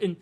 And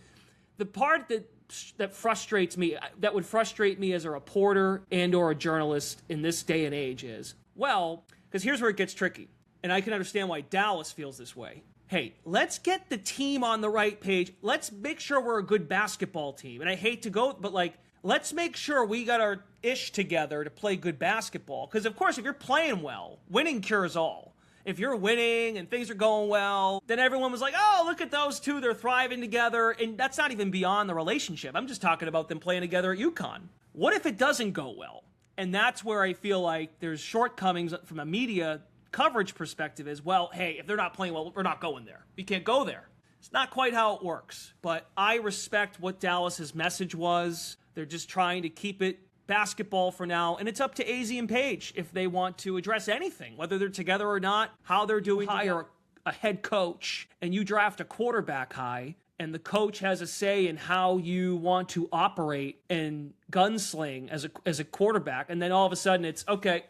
the part that frustrates me, that would frustrate me as a reporter and or a journalist in this day and age is, well, because here's where it gets tricky. And I can understand why Dallas feels this way. Hey, let's get the team on the right page. Let's make sure we're a good basketball team. And I hate to go, but like, let's make sure we got our ish together to play good basketball. Because of course, if you're playing well, winning cures all. If you're winning and things are going well, then everyone was like, oh, look at those two. They're thriving together. And that's not even beyond the relationship. I'm just talking about them playing together at UConn. What if it doesn't go well? And that's where I feel like there's shortcomings from a media coverage perspective is, well, hey, if they're not playing well, we're not going there. We can't go there. It's not quite how it works. But I respect what Dallas's message was. They're just trying to keep it basketball for now, and it's up to AZ and Paige if they want to address anything, whether they're together or not, how they're doing. Hire a head coach, and you draft a quarterback high, and the coach has a say in how you want to operate and gunsling as a quarterback, and then all of a sudden it's, okay,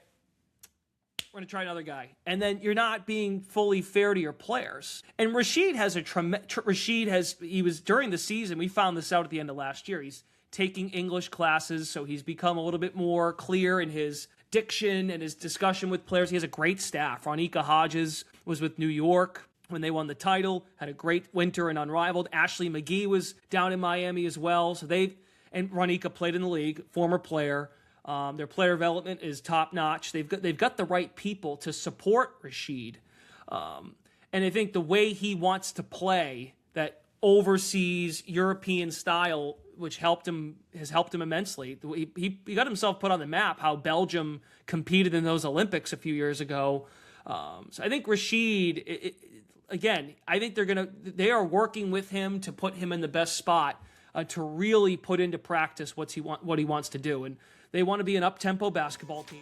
we're going to try another guy. And then you're not being fully fair to your players. And Rachid has he was, during the season, we found this out at the end of last year, he's taking English classes, so he's become a little bit more clear in his diction and his discussion with players. He has a great staff. Ronika Hodges was with New York when they won the title, had a great winter in Unrivaled. Ashley McGee was down in Miami as well. So and Ronika played in the league, former player. Their player development is top notch. They've got the right people to support Rachid. And I think the way he wants to play, that overseas European style, which has helped him immensely. He got himself put on the map, how Belgium competed in those Olympics a few years ago. So I think Rachid, again, I think they are working with him to put him in the best spot to really put into practice what he wants to do. And they want to be an up-tempo basketball team.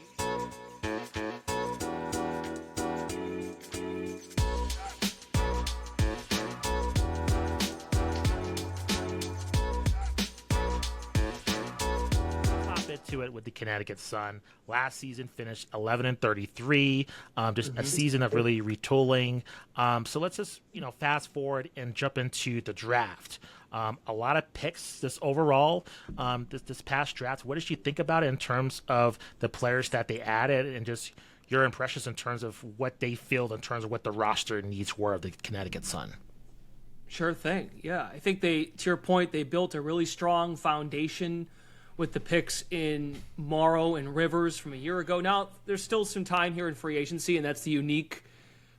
To it with the Connecticut Sun. Last season finished 11-33, just a season of really retooling. So let's just fast forward and jump into the draft. A lot of picks this overall, this past draft. What did you think about it in terms of the players that they added and just your impressions in terms of what they feel in terms of what the roster needs were of the Connecticut Sun? Sure thing. Yeah, I think to your point, they built a really strong foundation with the picks in Morrow and Rivers from a year ago. Now, there's still some time here in free agency, and that's the unique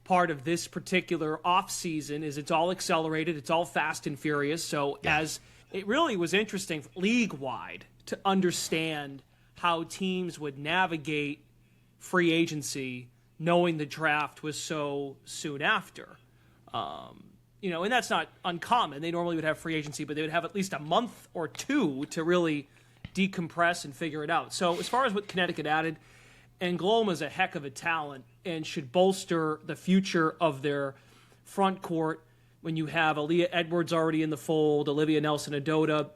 part of this particular offseason is it's all accelerated, it's all fast and furious. So as it really was interesting league-wide to understand how teams would navigate free agency knowing the draft was so soon after. And that's not uncommon. They normally would have free agency, but they would have at least a month or two to really decompress and figure it out. So as far as what Connecticut added, Angloma's a heck of a talent and should bolster the future of their front court when you have Aaliyah Edwards already in the fold, Olivia Nelson-Adota.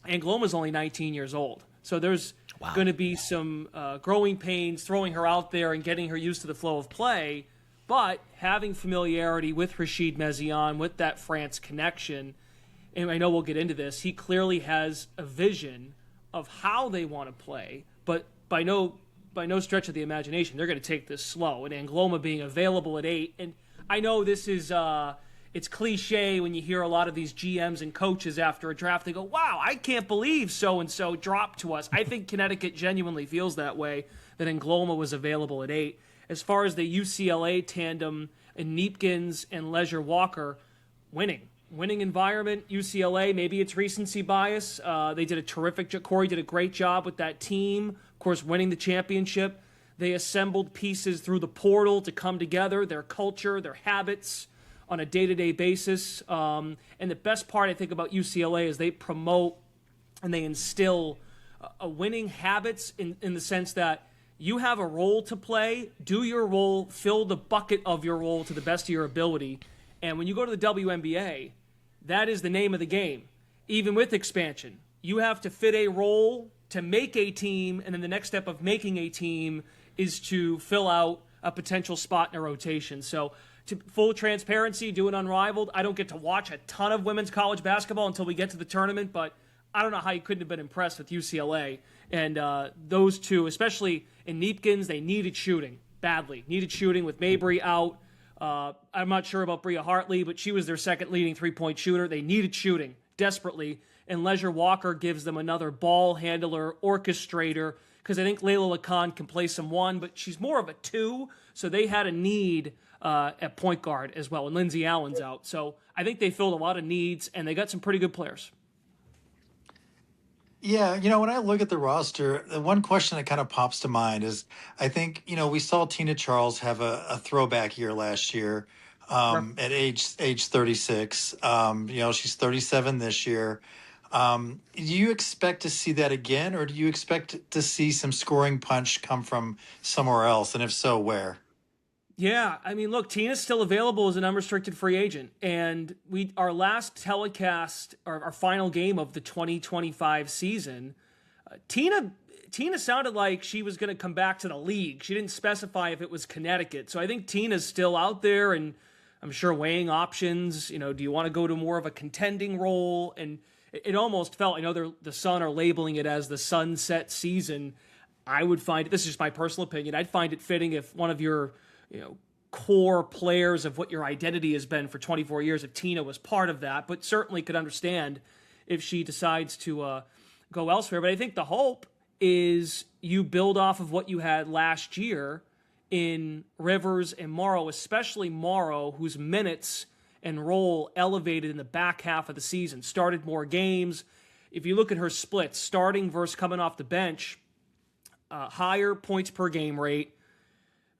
Angloma's only 19 years old. So there's going to be some growing pains throwing her out there and getting her used to the flow of play, but having familiarity with Rachid Meziane, with that France connection, and I know we'll get into this, he clearly has a vision of how they want to play, but by no stretch of the imagination, they're going to take this slow. And Angloma being available at 8, and I know this is it's cliche when you hear a lot of these GMs and coaches after a draft, they go, wow, I can't believe so-and-so dropped to us. I think Connecticut genuinely feels that way, that Angloma was available at 8. As far as the UCLA tandem and Neepkins and Leisure Walker, winning environment, UCLA, maybe it's recency bias. They did a terrific job. Corey did a great job with that team, of course, winning the championship. They assembled pieces through the portal to come together, their culture, their habits on a day-to-day basis. And the best part, I think, about UCLA is they promote and they instill a winning habits in the sense that you have a role to play, do your role, fill the bucket of your role to the best of your ability. And when you go to the WNBA, that is the name of the game. Even with expansion, you have to fit a role to make a team, and then the next step of making a team is to fill out a potential spot in a rotation. So to full transparency, doing Unrivaled, I don't get to watch a ton of women's college basketball until we get to the tournament, but I don't know how you couldn't have been impressed with UCLA. And those two, especially in Neepkins, they needed shooting badly. Needed shooting with Mabry out. I'm not sure about Bria Hartley, but she was their second leading three-point shooter. They needed shooting desperately. And Leisure Walker gives them another ball handler, orchestrator, because I think Layla Lacan can play some one, but she's more of a two, so they had a need at point guard as well, and Lindsay Allen's out. So I think they filled a lot of needs, and they got some pretty good players. Yeah, when I look at the roster, the one question that kind of pops to mind is, I think, we saw Tina Charles have a throwback year last year at age 36. She's 37 this year. Do you expect to see that again, or do you expect to see some scoring punch come from somewhere else? And if so, where? Yeah, I mean, look, Tina's still available as an unrestricted free agent. And our last telecast, our final game of the 2025 season, Tina sounded like she was going to come back to the league. She didn't specify if it was Connecticut. So I think Tina's still out there, and I'm sure weighing options. Do you want to go to more of a contending role? And it almost felt, I know the Sun are labeling it as the sunset season. I would find, this is just my personal opinion, I'd find it fitting if one of your core players of what your identity has been for 24 years, if Tina was part of that, but certainly could understand if she decides to go elsewhere. But I think the hope is you build off of what you had last year in Rivers and Morrow, especially Morrow, whose minutes and role elevated in the back half of the season, started more games. If you look at her splits, starting versus coming off the bench, higher points per game rate,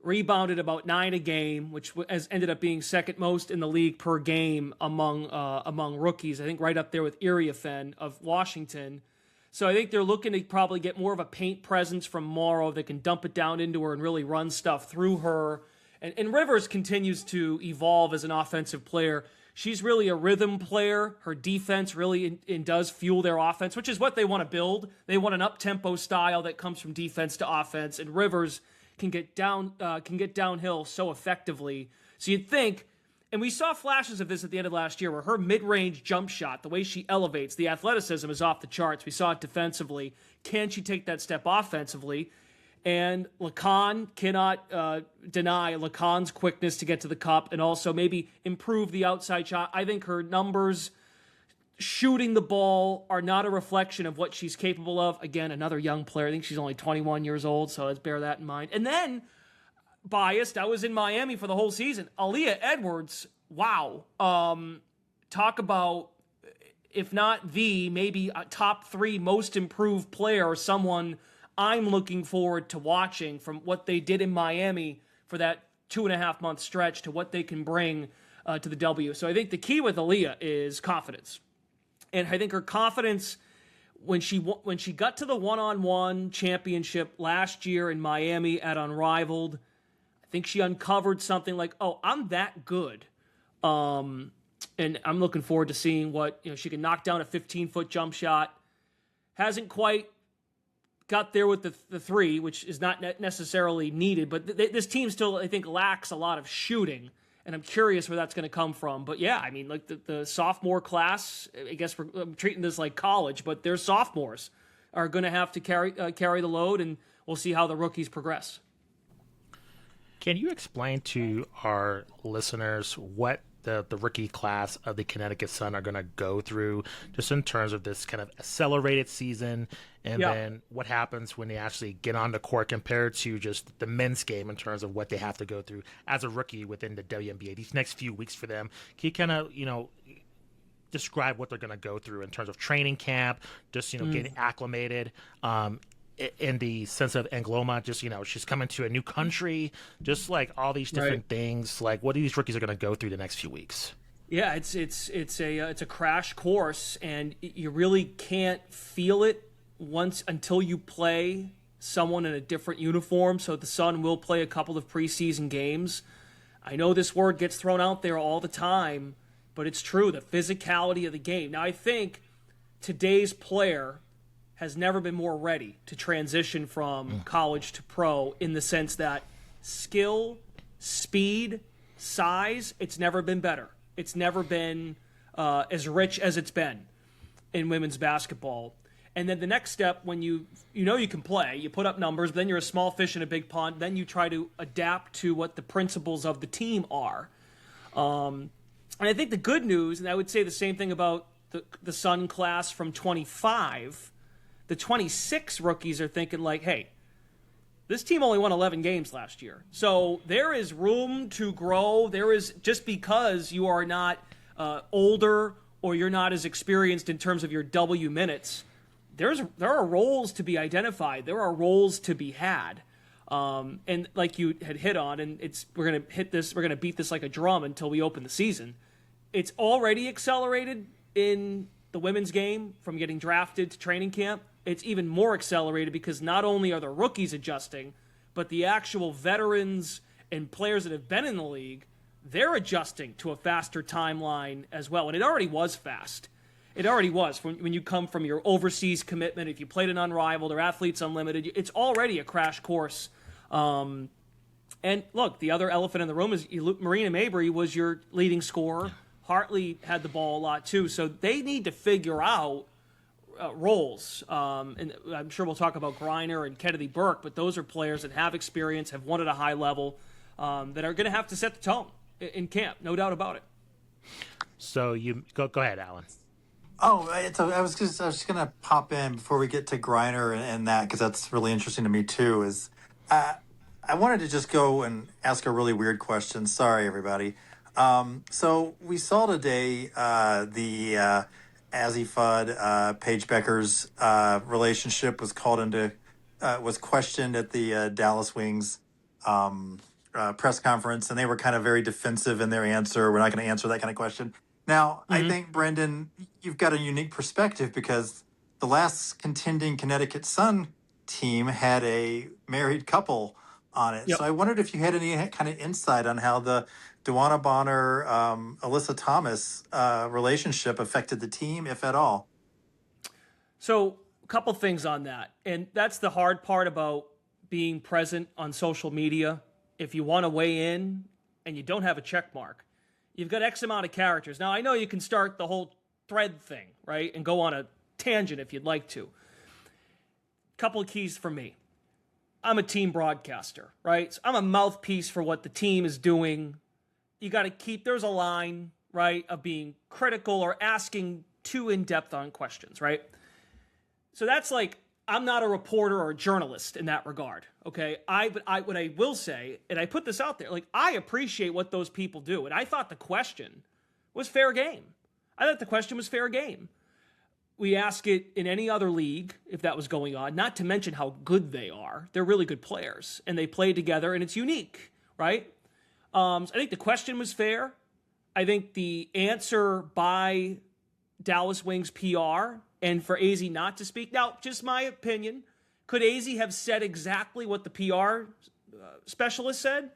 rebounded about 9 a game, which has ended up being second most in the league per game among rookies. I think right up there with Iriafen of Washington. So I think they're looking to probably get more of a paint presence from Morrow that can dump it down into her and really run stuff through her. And Rivers continues to evolve as an offensive player. She's really a rhythm player. Her defense really does fuel their offense, which is what they want to build. They want an up-tempo style that comes from defense to offense, and Rivers can get downhill so effectively. So you'd think, and we saw flashes of this at the end of last year, where her mid-range jump shot, the way she elevates, the athleticism is off the charts. We saw it defensively. Can she take that step offensively? And Lacan cannot deny Lacan's quickness to get to the cup and also maybe improve the outside shot. I think her numbers shooting the ball are not a reflection of what she's capable of. Again, another young player. I think she's only 21 years old, so let's bear that in mind. And then, biased, I was in Miami for the whole season. Aaliyah Edwards, wow. Talk about, if not maybe a top 3 most improved player, or someone I'm looking forward to watching from what they did in Miami for that 2.5-month stretch to what they can bring to the W. So I think the key with Aaliyah is confidence. And I think her confidence, when she got to the one-on-one championship last year in Miami at Unrivaled, I think she uncovered something like, oh, I'm that good. And I'm looking forward to seeing what, she can knock down a 15-foot jump shot. Hasn't quite got there with the 3, which is not necessarily needed, but this team still, I think, lacks a lot of shooting, and I'm curious where that's going to come from. But yeah, I mean, like the sophomore class, I guess I'm treating this like college, but their sophomores are going to have to carry the load, and we'll see how the rookies progress. Can you explain to our listeners what the rookie class of the Connecticut Sun are going to go through, just in terms of this kind of accelerated season, and then what happens when they actually get on the court compared to just the men's game in terms of what they have to go through as a rookie within the WNBA these next few weeks for them? Can you kind of, describe what they're going to go through in terms of training camp, just, getting acclimated, in the sense of Angloma, just, she's coming to a new country, just like all these different things, like what these rookies are going to go through the next few weeks. Yeah, it's a crash course, and you really can't feel it until you play someone in a different uniform. So the Sun will play a couple of preseason games. I know this word gets thrown out there all the time, but it's true, the physicality of the game. Now, I think today's player has never been more ready to transition from college to pro, in the sense that skill, speed, size, it's never been better. It's never been as rich as it's been in women's basketball. And then the next step, when you know you can play, you put up numbers, but then you're a small fish in a big pond, then you try to adapt to what the principles of the team are. And I think the good news, and I would say the same thing about the Sun class from 25, the 26 rookies are thinking like, hey, this team only won 11 games last year. So there is room to grow. There is, just because you are not older or you're not as experienced in terms of your W minutes, there are roles to be identified. There are roles to be had. And like you had hit on, and we're going to beat this like a drum until we open the season. It's already accelerated in the women's game from getting drafted to training camp. It's even more accelerated because not only are the rookies adjusting, but the actual veterans and players that have been in the league, they're adjusting to a faster timeline as well. And it already was fast. It already was. When you come from your overseas commitment, if you played an Unrivaled or Athletes Unlimited, it's already a crash course. And look, the other elephant in the room is Marina Mabry was your leading scorer. Hartley had the ball a lot too. So they need to figure out roles. And I'm sure we'll talk about Griner and Kennedy Burke, but those are players that have experience, have won at a high level, that are going to have to set the tone in camp, no doubt about it. So you go ahead, Alan. Oh, I was just going to pop in before we get to Griner and that, because that's really interesting to me too. Is I wanted to just go and ask a really weird question. Sorry, everybody. So we saw today the Azzy Fudd, Paige Becker's relationship was was questioned at the Dallas Wings press conference, and they were kind of very defensive in their answer. We're not going to answer that kind of question. Now, I think, Brendan, you've got a unique perspective because the last contending Connecticut Sun team had a married couple on it. Yep. So I wondered if you had any kind of insight on how the Duana Bonner, Alyssa Thomas relationship affected the team, if at all. So a couple things on that. And that's the hard part about being present on social media. If you want to weigh in and you don't have a check mark, you've got X amount of characters. Now, I know you can start the whole thread thing, right, and go on a tangent if you'd like to. Couple of keys for me. I'm a team broadcaster, right? So I'm a mouthpiece for what the team is doing. You got to there's a line, right, of being critical or asking too in-depth on questions, right? So that's like, I'm not a reporter or a journalist in that regard, okay? What I will say, and I put this out there, like, I appreciate what those people do, and I thought the question was fair game. We ask it in any other league if that was going on, not to mention how good they are. They're really good players, and they play together, and it's unique, right? So I think the question was fair. I think the answer by Dallas Wings PR and for AZ not to speak. Now, just my opinion, could AZ have said exactly what the PR specialist said?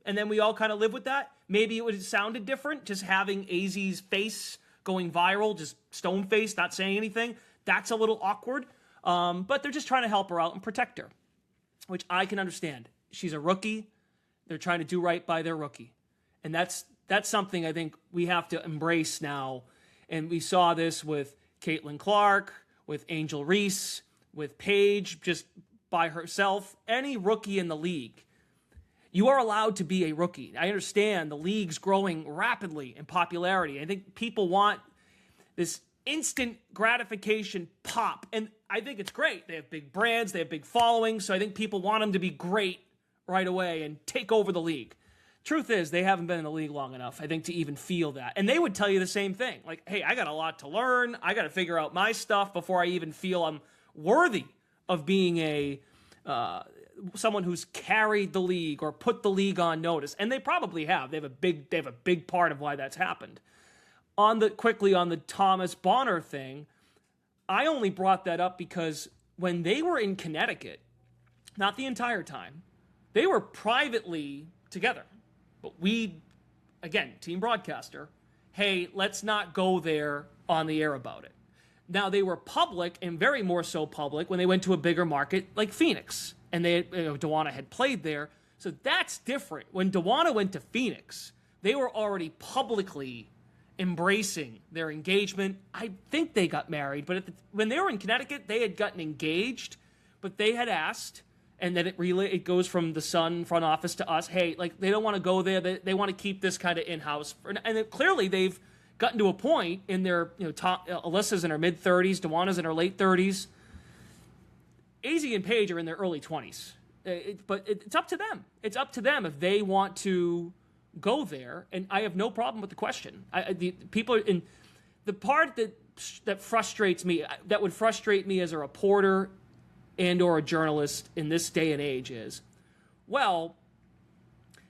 And then we all kind of live with that? Maybe it would have sounded different, just having AZ's face going viral, just stone-faced, not saying anything. That's a little awkward. But they're just trying to help her out and protect her, which I can understand. She's a rookie. They're trying to do right by their rookie. And that's something I think we have to embrace now. And we saw this with Caitlin Clark, with Angel Reese, with Paige, just by herself. Any rookie in the league, you are allowed to be a rookie. I understand the league's growing rapidly in popularity. I think people want this instant gratification pop. And I think it's great. They have big brands. They have big followings. So I think people want them to be great right away and take over the league. Truth is, they haven't been in the league long enough, I think, to even feel that. And they would tell you the same thing. Like, hey, I got a lot to learn. I got to figure out my stuff before I even feel I'm worthy of being someone who's carried the league or put the league on notice. And they probably have. They have a big part of why that's happened. Quickly on the Thomas Bonner thing, I only brought that up because when they were in Connecticut, not the entire time, they were privately together. But we, again, team broadcaster, hey, let's not go there on the air about it. Now, they were public, and very more so public, when they went to a bigger market like Phoenix. And Duana had played there. So that's different. When Duana went to Phoenix, they were already publicly embracing their engagement. I think they got married, but when they were in Connecticut, they had gotten engaged, but they had asked, and then it goes from the Sun front office to us, hey, like, they don't want to go there. They want to keep this kind of in-house. And clearly they've gotten to a point in their, Alyssa's in her mid-30s, DeWanna's in her late 30s. Azzi and Paige are in their early 20s. But it's up to them. It's up to them if they want to go there, and I have no problem with the question. The people are in the part that frustrates me, that would frustrate me as a reporter and or a journalist in this day and age is, well,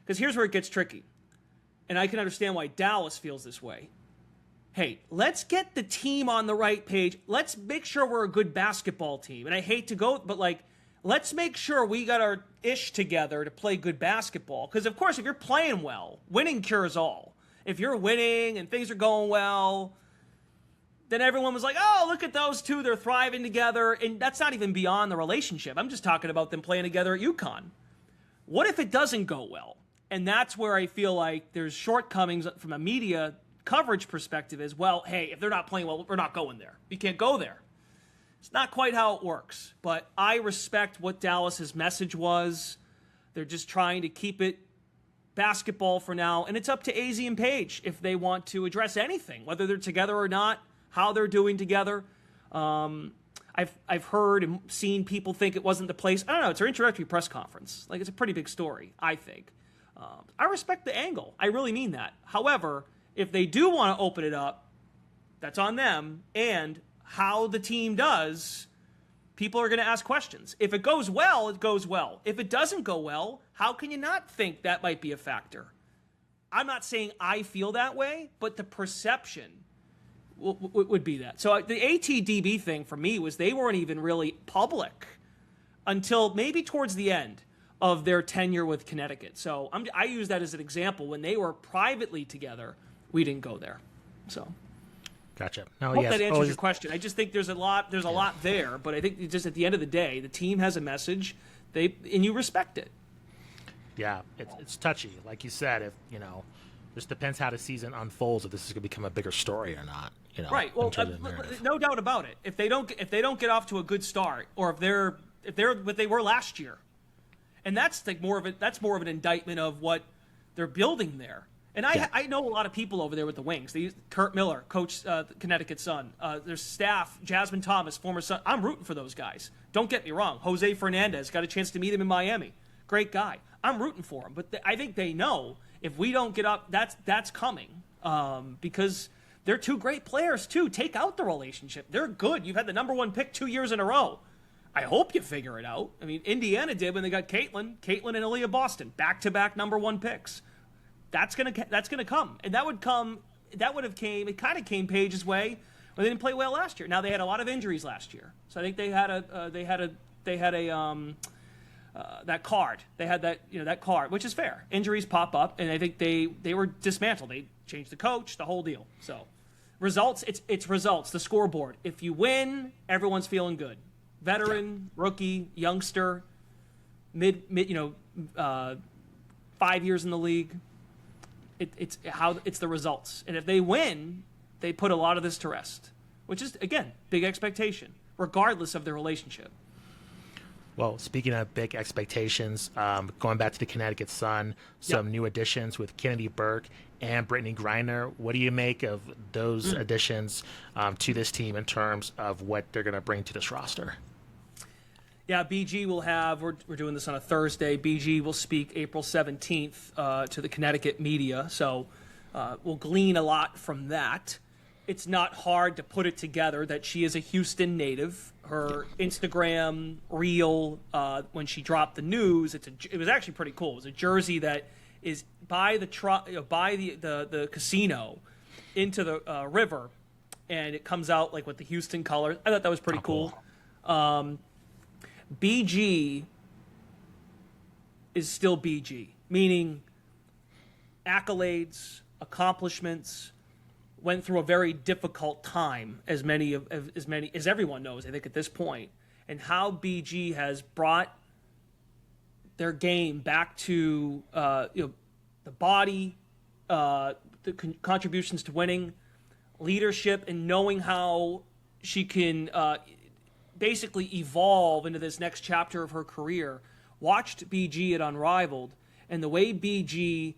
because here's where it gets tricky, and I can understand why Dallas feels this way. Hey, let's get the team on the right page. Let's make sure we're a good basketball team. And I hate to go, but let's make sure we got our ish together to play good basketball. Because, of course, if you're playing well, winning cures all. If you're winning and things are going well, then everyone was like, oh, look at those two. They're thriving together. And that's not even beyond the relationship. I'm just talking about them playing together at UConn. What if it doesn't go well? And that's where I feel like there's shortcomings from a media coverage perspective is, well, hey, if they're not playing well, we're not going there. We can't go there. It's not quite how it works, but I respect what Dallas's message was. They're just trying to keep it basketball for now, and it's up to Azzi and Paige if they want to address anything, whether they're together or not, how they're doing together. I've heard and seen people think it wasn't the place. I don't know. It's their introductory press conference. Like, it's a pretty big story, I think. I respect the angle. I really mean that. However, if they do want to open it up, that's on them. And how the team does, people are going to ask questions. If it goes well, it goes well. If it doesn't go well, how can you not think that might be a factor? I'm not saying I feel that way, but the perception would be that. So the ATDB thing for me was they weren't even really public until maybe towards the end of their tenure with Connecticut. So I use that as an example. When they were privately together, we didn't go there. So, gotcha. I hope that answers your question. I just think there's a lot there, but I think just at the end of the day, the team has a message, and you respect it. Yeah, it's touchy, like you said. If just depends how the season unfolds. If this is going to become a bigger story or not. Right. Well, no doubt about it. If they don't get off to a good start, or if they're what they were last year, and that's more of an indictment of what they're building there. And I know a lot of people over there with the Wings. They use Kurt Miller, coach Connecticut Sun. Their staff, Jasmine Thomas, former Sun. I'm rooting for those guys. Don't get me wrong. Jose Fernandez, got a chance to meet him in Miami. Great guy. I'm rooting for him. But I think they know if we don't get up, that's coming. Because they're two great players, too. Take out the relationship. They're good. You've had the number one pick 2 years in a row. I hope you figure it out. I mean, Indiana did when they got Caitlin and Aaliyah Boston, back-to-back number one picks. That's gonna come, and that would have came. It kind of came Paige's way when they didn't play well last year. Now they had a lot of injuries last year, so I think they had that card. They had that card, which is fair. Injuries pop up, and I think they were dismantled. They changed the coach, the whole deal. So results, it's results. The scoreboard. If you win, everyone's feeling good. Veteran, rookie, youngster, mid 5 years in the league. It's the results, and if they win, they put a lot of this to rest, which is again big expectation, regardless of their relationship. Well, speaking of big expectations, going back to the Connecticut Sun, some new additions with Kennedy Burke and Brittney Griner. What do you make of those additions to this team in terms of what they're going to bring to this roster? Yeah, BG will have, we're doing this on a Thursday, BG will speak April 17th to the Connecticut media, so we'll glean a lot from that. It's not hard to put it together that she is a Houston native. Her Instagram reel, when she dropped the news, it was actually pretty cool. It was a jersey that is by the casino into the river, and it comes out like with the Houston colors. I thought that was pretty cool. BG is still BG, meaning accolades, accomplishments, went through a very difficult time, as everyone knows, I think, at this point, and how BG has brought their game back to the body, contributions to winning, leadership, and knowing how she can basically evolve into this next chapter of her career. Watched BG at Unrivaled, and the way BG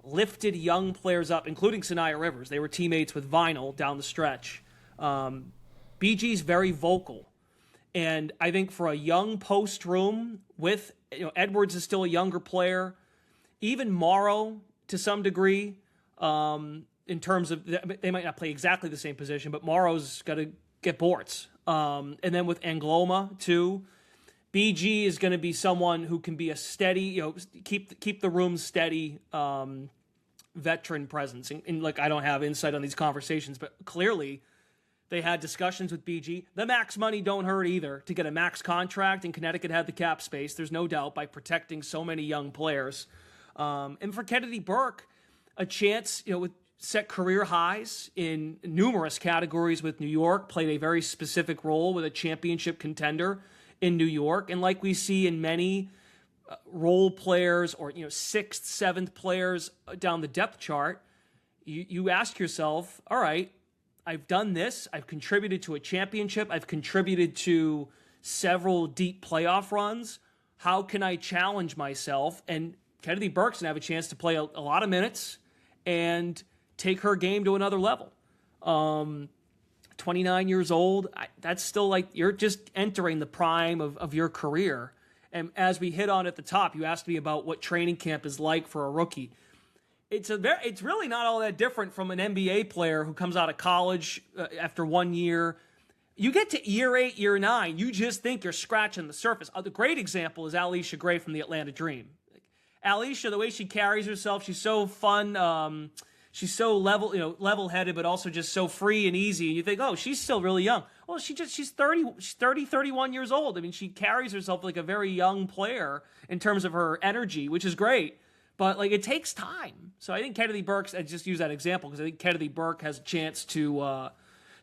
lifted young players up, including Saniya Rivers. They were teammates with Vinyl down the stretch. BG's very vocal. And I think for a young post room with, Edwards is still a younger player, even Morrow to some degree, in terms of, they might not play exactly the same position, but Morrow's got to get boards. And then with Angloma too, BG is going to be someone who can be a steady, keep the room steady, veteran presence. And I don't have insight on these conversations, but clearly they had discussions with BG. The max money don't hurt either to get a max contract, and Connecticut had the cap space, there's no doubt, by protecting so many young players. And for Kennedy Burke, a chance, with set career highs in numerous categories with New York, played a very specific role with a championship contender in New York. And like we see in many role players or, sixth, seventh players down the depth chart, you ask yourself, all right, I've done this. I've contributed to a championship. I've contributed to several deep playoff runs. How can I challenge myself? And Kennedy Burke's going to have a chance to play a lot of minutes and take her game to another level. 29 years old, that's still you're just entering the prime of your career. And as we hit on at the top, you asked me about what training camp is like for a rookie. It's really not all that different from an NBA player who comes out of college after 1 year. You get to year 8, year 9, you just think you're scratching the surface. The great example is Aaliyah Gray from the Atlanta Dream. Aaliyah, the way she carries herself, she's so fun. She's so level-headed, but also just so free and easy. And you think, oh, she's still really young. Well, she's 31 years old. I mean, she carries herself like a very young player in terms of her energy, which is great. But it takes time. So I think Kennedy Burke, I just use that example because I think Kennedy Burke has a chance to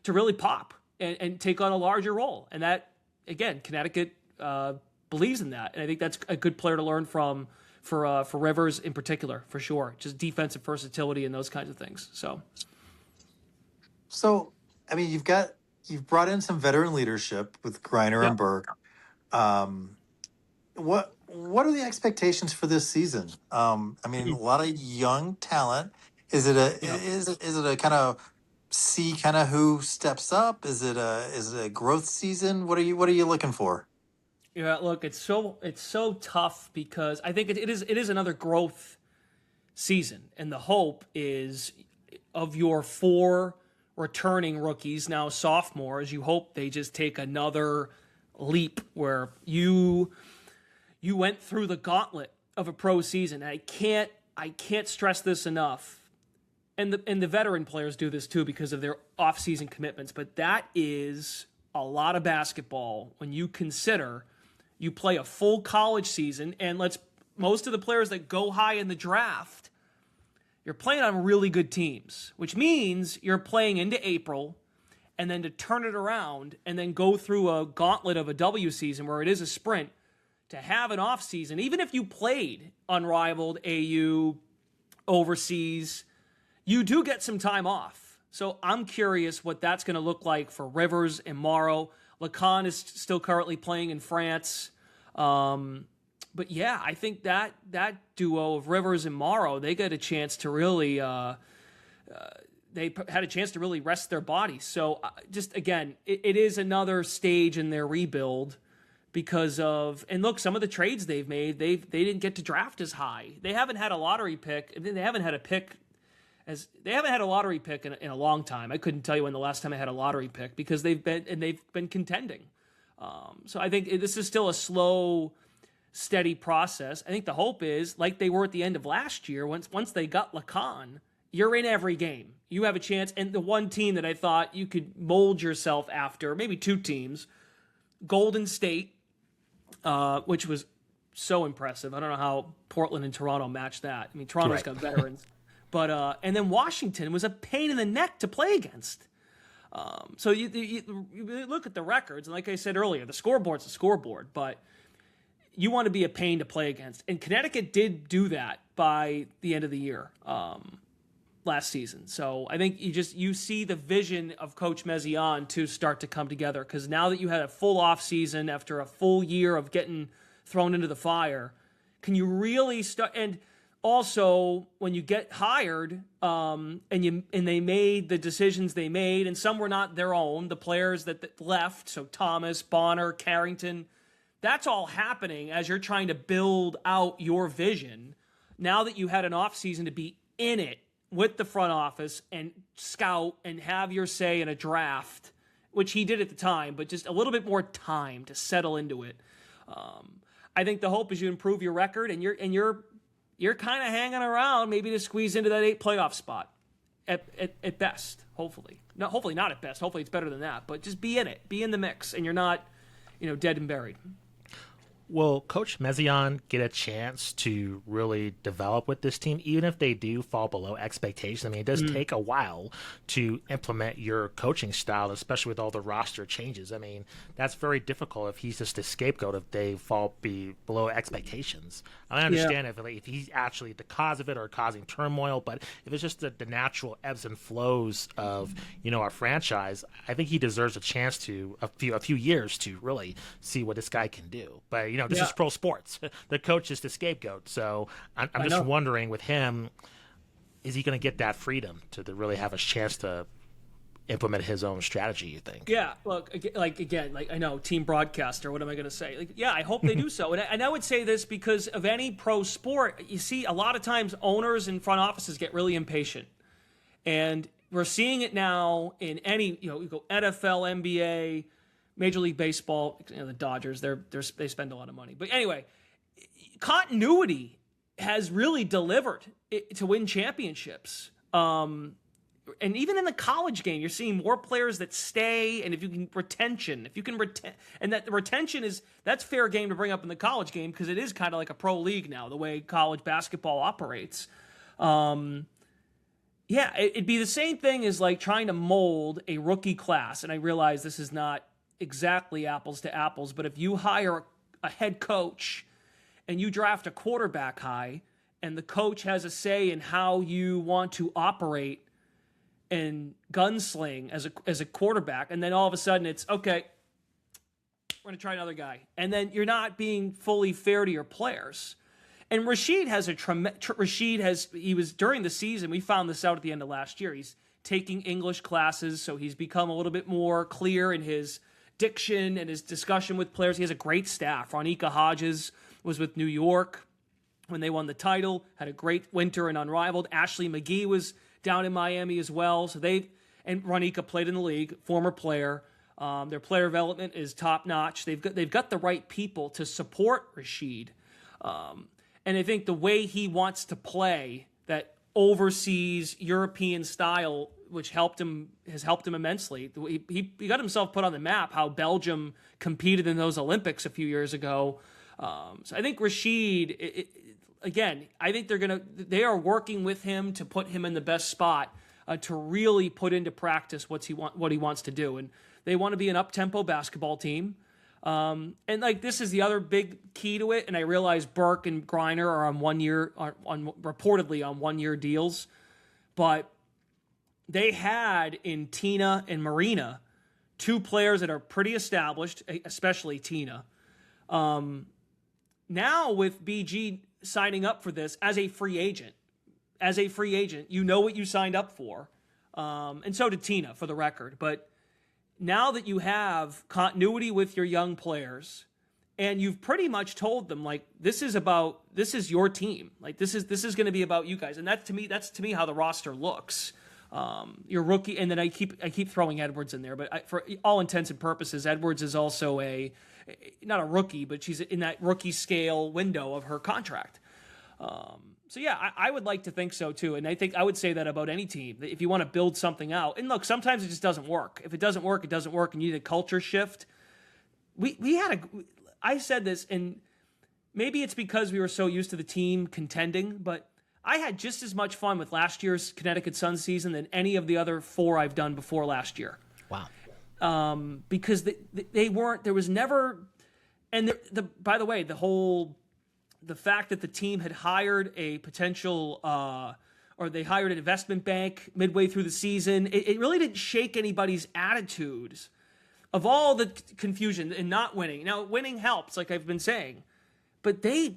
really pop and take on a larger role. And that, again, Connecticut believes in that. And I think that's a good player to learn from for Rivers in particular, for sure. Just defensive versatility and those kinds of things. So I mean, you've brought in some veteran leadership with Griner and Burke. What are the expectations for this season? I mean, a lot of young talent. Is it a kind of see who steps up? Is it a growth season? What are you looking for? Yeah, look, it's so tough because I think it is another growth season, and the hope is of your 4 returning rookies, now sophomores, you hope they just take another leap where you went through the gauntlet of a pro season. I can't stress this enough. And the veteran players do this too because of their off-season commitments, but that is a lot of basketball when you consider you play a full college season, and most of the players that go high in the draft, you're playing on really good teams, which means you're playing into April, and then to turn it around and then go through a gauntlet of a W season where it is a sprint, to have an off season, even if you played Unrivaled, AU, overseas, you do get some time off. So I'm curious what that's going to look like for Rivers and Morrow. Lacan is still currently playing in France. But yeah, I think that duo of Rivers and Morrow, they got a chance to really, they had a chance to really rest their bodies. So just again, it is another stage in their rebuild because of, and look, some of the trades they've made, they didn't get to draft as high. They haven't had a lottery pick. They haven't had a lottery pick in a long time. I couldn't tell you when the last time I had a lottery pick because they've been contending. So I think this is still a slow, steady process. I think the hope is, like they were at the end of last year, once they got Lacan, you're in every game. You have a chance. And the one team that I thought you could mold yourself after, maybe 2 teams, Golden State, which was so impressive. I don't know how Portland and Toronto matched that. I mean, Toronto's got veterans. But and then Washington was a pain in the neck to play against. So you look at the records, and like I said earlier, the scoreboard's a scoreboard, but you want to be a pain to play against. And Connecticut did do that by the end of the year. last season. So I think you see the vision of Coach Meziane to start to come together, because now that you had a full off season after a full year of getting thrown into the fire, can you really start? And also, when you get hired, and they made the decisions they made, and some were not their own, the players that left, so Thomas, Bonner, Carrington, that's all happening as you're trying to build out your vision. Now that you had an off season to be in it with the front office and scout and have your say in a draft, which he did at the time, but just a little bit more time to settle into it. I think the hope is you improve your record, and you're kind of hanging around maybe to squeeze into that 8 playoff spot at best, hopefully. No, hopefully not at best. Hopefully it's better than that, but just be in it, be in the mix, and you're not, dead and buried. Will Coach Meziane get a chance to really develop with this team, even if they do fall below expectations? I mean, it does take a while to implement your coaching style, especially with all the roster changes. I mean, that's very difficult if he's just a scapegoat if they fall below expectations. I understand if he's actually the cause of it or causing turmoil, but if it's just the natural ebbs and flows of, our franchise, I think he deserves a chance to a few years to really see what this guy can do. But, this is pro sports. The coach is the scapegoat. So I'm just wondering with him, is he going to get that freedom to really have a chance to implement his own strategy, you think? Yeah, look, I know, team broadcaster, what am I going to say? I hope they do so. And I would say this because of any pro sport, you see a lot of times owners and front offices get really impatient. And we're seeing it now in any, you go NFL, NBA, Major League Baseball, the Dodgers, they spend a lot of money. But anyway, continuity has really delivered to win championships. And even in the college game, you're seeing more players that stay, and if you can retain, and that the retention that's fair game to bring up in the college game, because it is kind of like a pro league now, the way college basketball operates. It'd be the same thing as like trying to mold a rookie class. And I realize this is not exactly apples to apples, but if you hire a head coach and you draft a quarterback high, and the coach has a say in how you want to operate and gunsling as a quarterback, and then all of a sudden it's okay, we're going to try another guy, and then you're not being fully fair to your players. And Rachid he was during the season, we found this out at the end of last year, he's taking English classes, so he's become a little bit more clear in his diction and his discussion with players. He has a great staff. Ronika Hodges was with New York when they won the title, had a great winter in Unrivaled. Ashley McGee was down in Miami as well. So and Ronika played in the league, former player. Their player development is top notch. They've got the right people to support Rachid. And I think the way he wants to play, that overseas European style, which has helped him immensely. He got himself put on the map, how Belgium competed in those Olympics a few years ago. So I think Rachid, I think they are working with him to put him in the best spot to really put into practice what he wants to do. And they want to be an up-tempo basketball team. And this is the other big key to it. And I realize Burke and Griner are reportedly on 1-year deals, but they had in Tina and Marina 2 players that are pretty established, especially Tina. Now with BG signing up for this as a free agent, you know what you signed up for. And so did Tina, for the record. But now that you have continuity with your young players, and you've pretty much told them, this is your team. This is going to be about you guys. And that's to me how the roster looks. Your rookie, and then I keep throwing Edwards in there, but for all intents and purposes, Edwards is also not a rookie, but she's in that rookie scale window of her contract. I would like to think so too, and I would say that about any team. If you want to build something out, and look, sometimes it just doesn't work. If it doesn't work, it doesn't work, and you need a culture shift. I said this, and maybe it's because we were so used to the team contending, but I had just as much fun with last year's Connecticut Sun season than any of the other 4 I've done before last year. Wow. Because they weren't, there was never, and by the way, the fact that the team had hired a potential, or they hired an investment bank midway through the season. It really didn't shake anybody's attitudes of all the confusion and not winning. Now, winning helps, like I've been saying, but they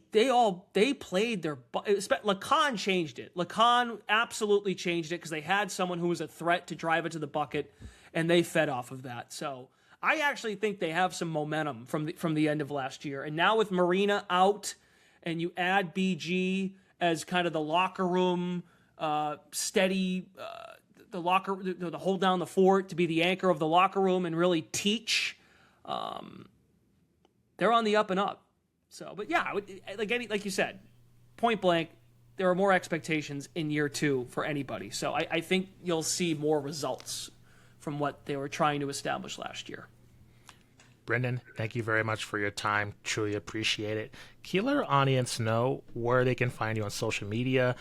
played their. Lacan changed it. Lacan absolutely changed it because they had someone who was a threat to drive it to the bucket, and they fed off of that. So I actually think they have some momentum from the end of last year, and now with Marina out, and you add BG as kind of the locker room steady. The hold down the fort, to be the anchor of the locker room and really teach. They're on the up and up. So, but yeah, like you said, point blank, there are more expectations in year 2 for anybody. So I think you'll see more results from what they were trying to establish last year. Brendan, thank you very much for your time. Truly appreciate it. Can you let our audience know where they can find you on social media,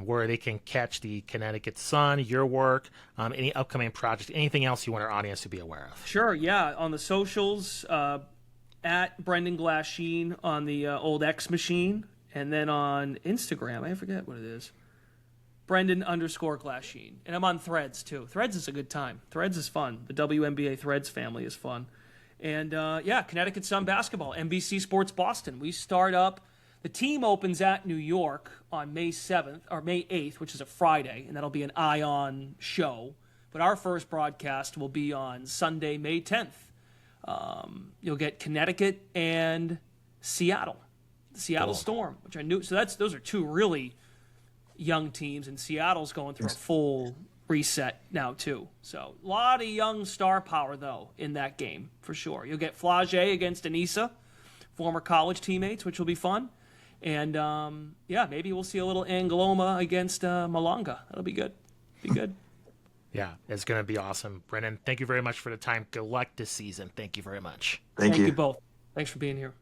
where they can catch the Connecticut Sun, your work, any upcoming projects, anything else you want our audience to be aware of? Sure, yeah. On the socials, at Brendan Glasheen on the old X machine, and then on Instagram, I forget what it is, Brendan_Glasheen. And I'm on Threads, too. Threads is a good time. Threads is fun. The WNBA Threads family is fun. And, Connecticut Sun basketball, NBC Sports Boston. We start up. The team opens at New York on May 7th, or May 8th, which is a Friday, and that'll be an Ion show. But our first broadcast will be on Sunday, May 10th. You'll get Connecticut and Seattle. The Seattle Storm, which I knew. So those are 2 really young teams, and Seattle's going through a full reset now too. So a lot of young star power though in that game for sure. You'll get Flage against Anissa, former college teammates, which will be fun. And maybe we'll see a little Angloma against Malanga. That'll be good. Be good. Yeah, it's going to be awesome. Brendan, thank you very much for the time. Good luck this season. Thank you very much. Thank you both. Thanks for being here.